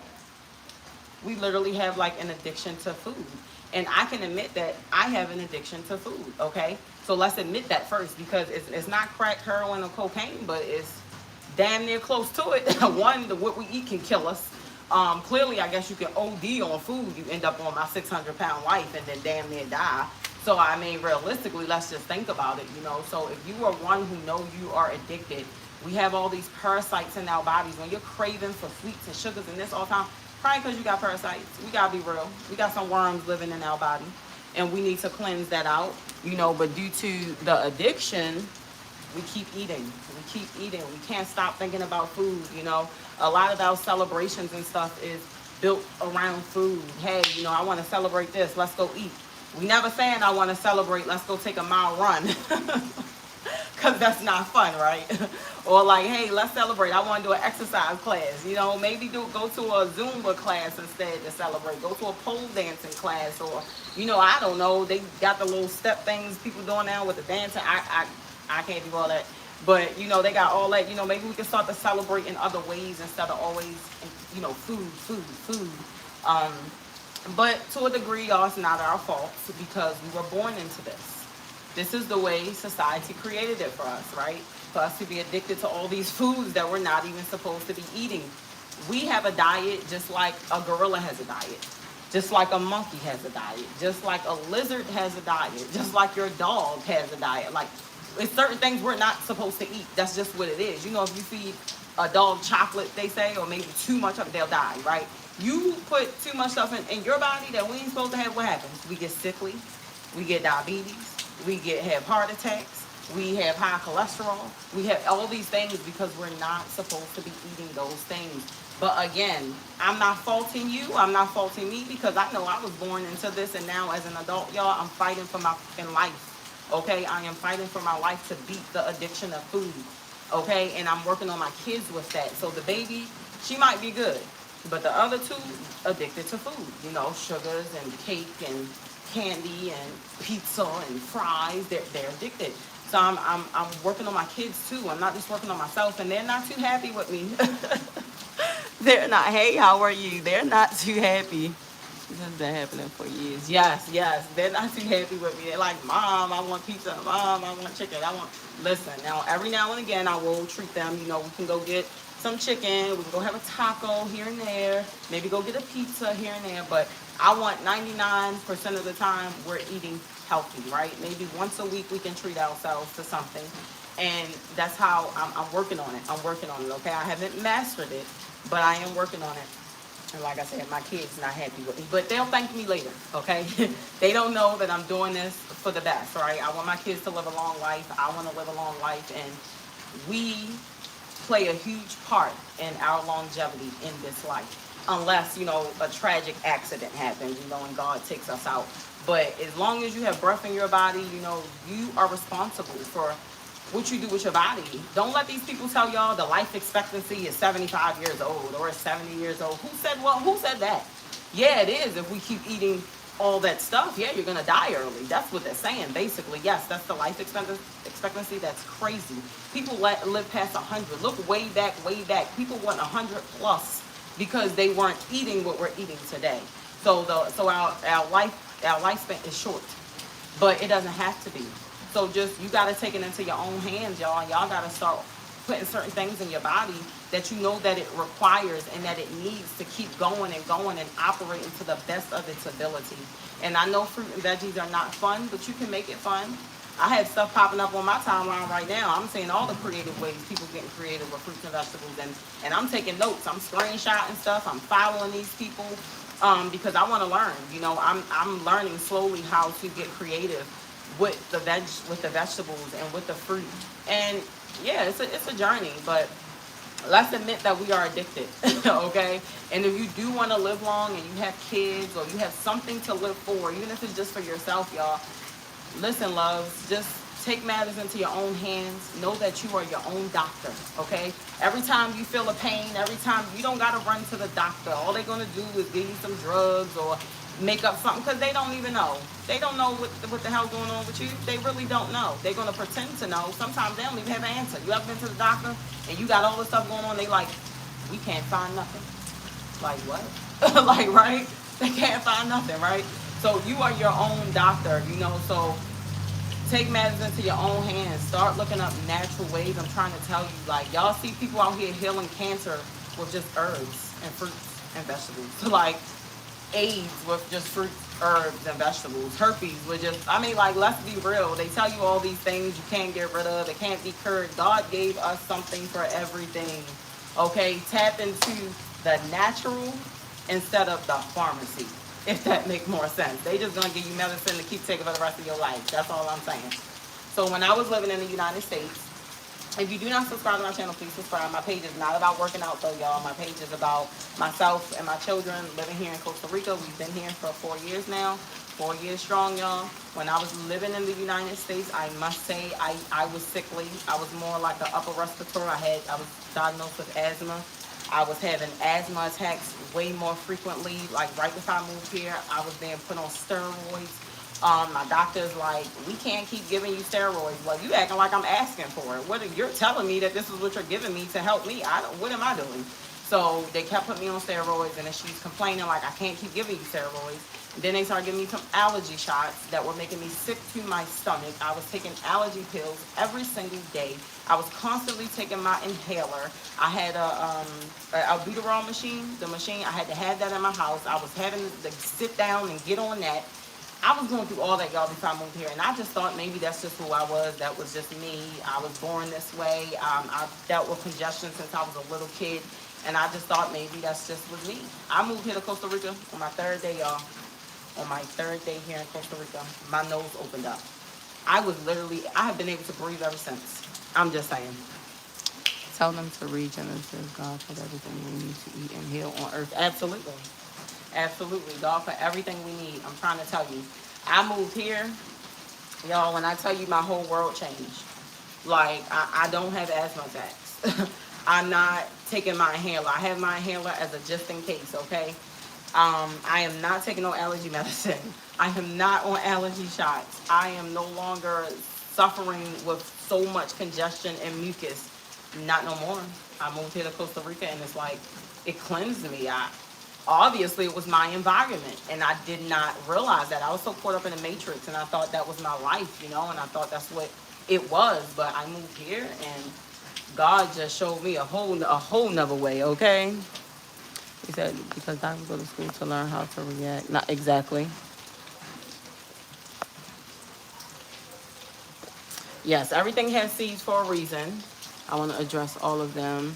A: We literally have like an addiction to food. And I can admit that I have an addiction to food, okay? So let's admit that first, because it's not crack, heroin, or cocaine, but it's damn near close to it. One, what we eat can kill us. Clearly, I guess you can OD on food. You end up on my 600-pound life and then damn near die. So, I mean, realistically, let's just think about it, you know? So if you are one who know you are addicted, we have all these parasites in our bodies. When you're craving for sweets and sugars and this all the time, probably because you got parasites. We got to be real. We got some worms living in our body, and we need to cleanse that out, you know. But due to the addiction, we keep eating. We keep eating. We can't stop thinking about food, you know. A lot of our celebrations and stuff is built around food. Hey, you know, I want to celebrate this. Let's go eat. We never saying I want to celebrate. Let's go take a mile run. Because that's not fun, right? Or like, hey, let's celebrate. I want to do an exercise class. You know, maybe go to a Zumba class instead to celebrate. Go to a pole dancing class, or, you know, I don't know. They got the little step things people doing now with the dancing. I can't do all that. But, you know, they got all that. You know, maybe we can start to celebrate in other ways instead of always, you know, food. But to a degree, y'all, it's not our fault, because we were born into this. This is the way society created it for us, right? For us to be addicted to all these foods that we're not even supposed to be eating. We have a diet just like a gorilla has a diet. Just like a monkey has a diet. Just like a lizard has a diet. Just like your dog has a diet. Like, it's certain things we're not supposed to eat. That's just what it is. You know, if you feed a dog chocolate, they say, or maybe too much of it, they'll die, right? You put too much stuff in your body that we ain't supposed to have, what happens? We get sickly. We get diabetes. We have heart attacks. We have high cholesterol. We have all these things because we're not supposed to be eating those things. But again, I'm not faulting you. I'm not faulting me, because I know I was born into this, and now as an adult, y'all, I'm fighting for my fucking life. Okay? I am fighting for my life to beat the addiction of food. Okay? And I'm working on my kids with that. So the baby, she might be good, but the other two addicted to food. You know, sugars and cake and candy and pizza and fries. They're addicted. So I'm working on my kids too. I'm not just working on myself, and they're not too happy with me. They're not. Hey, how are you? They're not too happy. This has been happening for years. Yes. They're not too happy with me. They're like, Mom, I want pizza. Mom, I want chicken. Listen, now every now and again I will treat them. You know, we can go get some chicken. We can go have a taco here and there. Maybe go get a pizza here and there. But I want 99% of the time we're eating healthy, right? Maybe once a week we can treat ourselves to something. And that's how I'm working on it. I'm working on it, okay? I haven't mastered it, but I am working on it. And like I said, my kids not happy with me. But they'll thank me later, okay? They don't know that I'm doing this for the best, right? I want my kids to live a long life. I want to live a long life. And we play a huge part in our longevity in this life. Unless, you know, a tragic accident happens, you know, and God takes us out. But as long as you have breath in your body, you know, you are responsible for what you do with your body. Don't let these people tell y'all the life expectancy is 75 years old or 70 years old. Who said that? Yeah, it is if we keep eating all that stuff, yeah, you're gonna die early. That's what they're saying, basically. Yes, that's the life expectancy. That's crazy. People live past 100. Look way back, way back. People want 100 plus because they weren't eating what we're eating today. So our lifespan is short, but it doesn't have to be. So just you got to take it into your own hands, y'all. Y'all got to start putting certain things in your body that you know that it requires and that it needs to keep going and operating to the best of its ability. And I know fruit and veggies are not fun, but you can make it fun. I have stuff popping up on my timeline right now. I'm seeing all the creative ways people getting creative with fruits and vegetables, and I'm taking notes. I'm screenshotting stuff. I'm following these people because I want to learn. You know, I'm learning slowly how to get creative with the vegetables and with the fruit. And yeah, it's a journey, but let's admit that we are addicted, okay? And if you do want to live long and you have kids or you have something to live for, even if it's just for yourself, y'all, listen, loves, just take matters into your own hands. Know that you are your own doctor, okay? Every time you feel a pain, every time, you don't got to run to the doctor. All they're going to do is give you some drugs or make up something because they don't even know. They don't know what the hell's going on with you. They really don't know. They're going to pretend to know. Sometimes they don't even have an answer. You ever been to the doctor and you got all this stuff going on? They like, we can't find nothing. Like what? Like, right? They can't find nothing, right? So you are your own doctor, you know, so take matters into your own hands. Start looking up natural ways. I'm trying to tell you, like, y'all see people out here healing cancer with just herbs and fruits and vegetables. So, like, AIDS with just fruits, herbs, and vegetables. Herpes with just, I mean, like, let's be real. They tell you all these things you can't get rid of. It can't be cured. God gave us something for everything. Okay? Tap into the natural instead of the pharmacy, if that makes more sense. They just gonna give you medicine to keep taking for the rest of your life. That's all I'm saying. So when I was living in the United States, if you do not subscribe to my channel, please subscribe. My page is not about working out though, y'all. My page is about myself and my children living here in Costa Rica. We've been here for 4 years now. 4 years strong, y'all. When I was living in the United States, I must say I was sickly. I was more like an upper respiratory. I was diagnosed with asthma. I was having asthma attacks way more frequently. Like right before I moved here, I was being put on steroids. My doctor's like, we can't keep giving you steroids. Well, you acting like I'm asking for it. You're telling me that this is what you're giving me to help me. What am I doing? So they kept putting me on steroids, and then she's complaining like I can't keep giving you steroids. And then they started giving me some allergy shots that were making me sick to my stomach. I was taking allergy pills every single day. I was constantly taking my inhaler. I had a albuterol machine, the machine. I had to have that in my house. I was having to sit down and get on that. I was going through all that, y'all, before I moved here. And I just thought maybe that's just who I was. That was just me. I was born this way. I dealt with congestion since I was a little kid. And I just thought maybe that's just was me. I moved here to Costa Rica on my 3rd day, y'all. On my 3rd day here in Costa Rica, my nose opened up. I have been able to breathe ever since. I'm just saying. Tell them to read Genesis. God for everything we need to eat and heal on earth. Absolutely. Absolutely. God for everything we need. I'm trying to tell you. I moved here, y'all, when I tell you my whole world changed. Like, I don't have asthma attacks. I'm not taking my inhaler. I have my inhaler as a just in case, okay? I am not taking no allergy medicine. I am not on allergy shots. I am no longer suffering with so much congestion and mucus. Not no more. I moved here to Costa Rica, and it's like, it cleansed me. Obviously, it was my environment, and I did not realize that. I was so caught up in the matrix, and I thought that was my life, you know, and I thought that's what it was. But I moved here, and God just showed me a whole nother way, okay? He said, because doctors go to school to learn how to react. Not exactly. Yes, everything has seeds for a reason. I want to address all of them.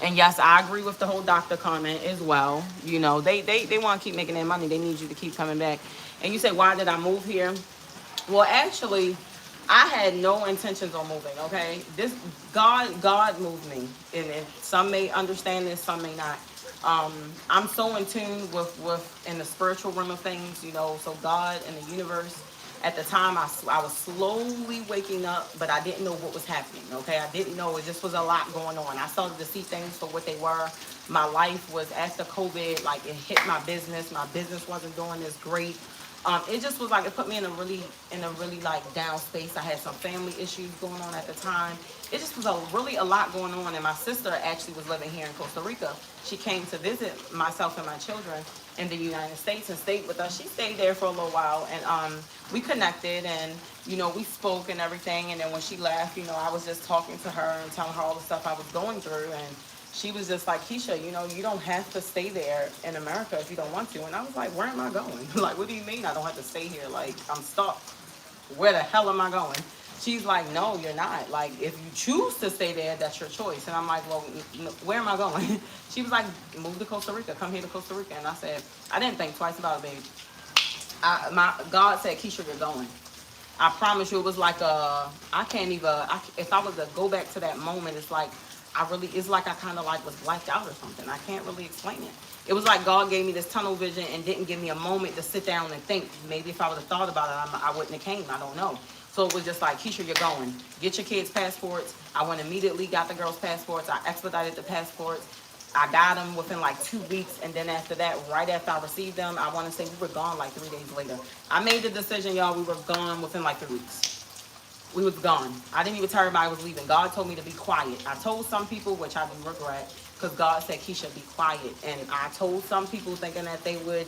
A: And yes, I agree with the whole doctor comment as well. You know, they want to keep making their money. They need you to keep coming back. And you say, why did I move here? Well, actually, I had no intentions on moving, okay? God moved me. And some may understand this, some may not. I'm so in tune with in the spiritual realm of things, you know, so God and the universe, At the time, I was slowly waking up, but I didn't know what was happening, okay? I didn't know. It just was a lot going on. I started to see things for what they were. My life was, after COVID, like, it hit my business. My business wasn't doing as great. It just was like, it put me in a really like down space. I had some family issues going on at the time. It just was a lot going on. And my sister actually was living here in Costa Rica. She came to visit myself and my children in the United States and stayed with us. She stayed there for a little while, and we connected, and we spoke and everything. And then when she left, I was just talking to her and telling her all the stuff I was going through, and she was just like, Keisha, you don't have to stay there in America if you don't want to. And I was like, where am I going? Like, what do you mean I don't have to stay here? Like, I'm stuck. Where the hell am I going? She's like, no, you're not. Like, if you choose to stay there, that's your choice. And I'm like, well, where am I going? She was like, move to Costa Rica. Come here to Costa Rica. And I said, I didn't think twice about it, babe. God said, Keisha, you're going. I promise you, it was like I can't even, if I was to go back to that moment, it's like, it's like I kind of like was blacked out or something. I can't really explain it. It was like God gave me this tunnel vision and didn't give me a moment to sit down and think. Maybe if I would have thought about it, I wouldn't have came. I don't know. So it was just like, Keisha, you're going. Get your kids' passports. I went immediately, got the girls' passports. I expedited the passports. I got them within like 2 weeks. And then after that, right after I received them, I want to say we were gone like 3 days later. I made the decision, y'all, we were gone within like 3 weeks. We was gone. I didn't even tell everybody I was leaving. God told me to be quiet. I told some people, which I do regret, because God said, Keisha, be quiet. And I told some people thinking that they would,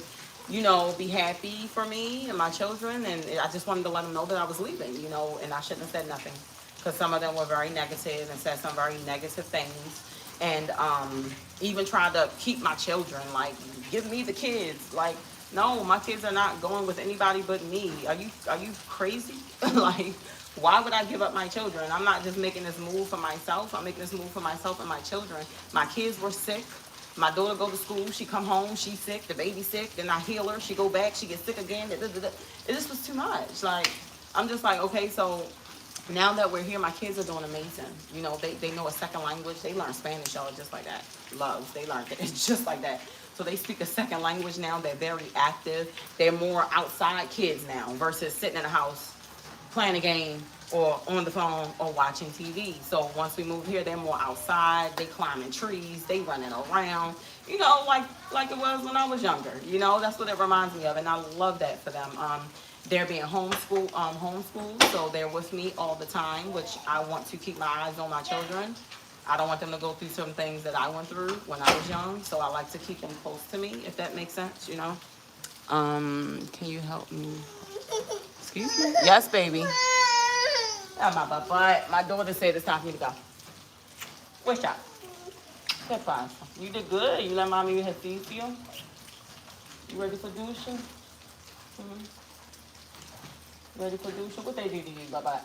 A: be happy for me and my children. And I just wanted to let them know that I was leaving, and I shouldn't have said nothing. Because some of them were very negative and said some very negative things. And even tried to keep my children, like, give me the kids. Like, no, my kids are not going with anybody but me. Are you crazy? Like, why would I give up my children? I'm not just making this move for myself. I'm making this move for myself and my children. My kids were sick. My daughter go to school. She come home. She's sick. The baby's sick. Then I heal her. She go back. She gets sick again. It just was too much. Like, I'm just like, okay, so now that we're here, my kids are doing amazing. They know a second language. They learn Spanish, y'all, just like that. Love. They learned it just like that. So they speak a second language now. They're very active. They're more outside kids now versus sitting in the house playing a game or on the phone or watching TV. So once we moved here, they're more outside. They climbing trees. They running around. Like it was when I was younger. That's what it reminds me of, and I love that for them. They're being homeschooled, so they're with me all the time, which I want to keep my eyes on my children. I don't want them to go through some things that I went through when I was young, so I like to keep them close to me, if that makes sense, Can you help me? Excuse me? Yes, baby. Oh, my daughter said it's time for me to go. What's up? Good fine. You did good. You let mommy have feed for you? You ready for douching? Ready for douching? What they do to you, bye-bye?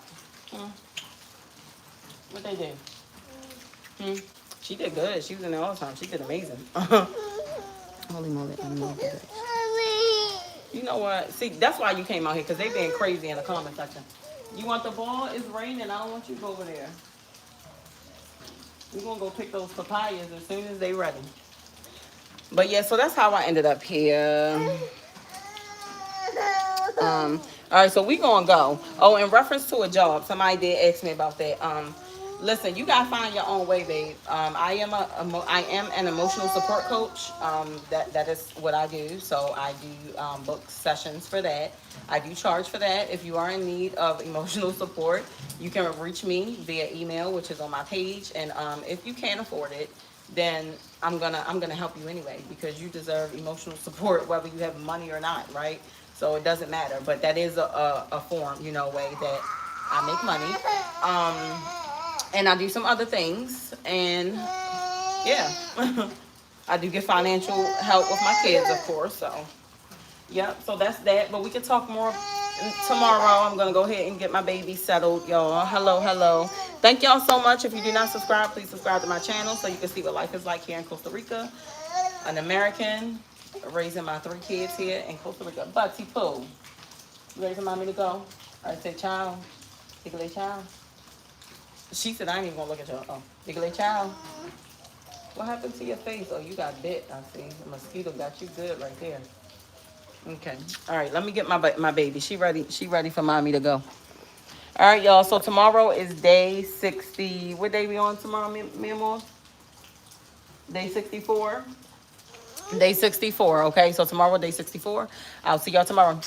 A: What they do? She did good. She was in there all the time. She did amazing. Holy moly, I know that. You know what? See, that's why you came out here, because they being crazy in the comment section. You want the ball? It's raining. I don't want you to go over there. We're going to go pick those papayas as soon as they ready. But yeah, so that's how I ended up here. All right, so we going to go. Oh, in reference to a job, somebody did ask me about that. Listen, you gotta find your own way, babe. I am an emotional support coach. That is what I do. So I do book sessions for that. I do charge for that. If you are in need of emotional support, you can reach me via email, which is on my page. And if you can't afford it, then I'm gonna help you anyway, because you deserve emotional support whether you have money or not, right? So it doesn't matter. But that is a form, way that I make money. And I do some other things, and yeah, I do get financial help with my kids, of course. So, yep. So that's that. But we can talk more tomorrow. I'm gonna go ahead and get my baby settled, y'all. Hello. Thank y'all so much. If you do not subscribe, please subscribe to my channel so you can see what life is like here in Costa Rica. An American raising my 3 kids here in Costa Rica. Butsy Pooh, you ready for mommy to go? All right, say ciao. Say ciao. She said, I ain't even gonna look at you. Oh, Nicolay Child. What happened to your face? Oh, you got bit, I see. The mosquito got you good right there. Okay. All right. Let me get my baby. She ready. She ready for mommy to go. All right, y'all. So tomorrow is day 60. What day we on tomorrow, me amor? Day 64. Day 64. Okay. So tomorrow, day 64. I'll see y'all tomorrow.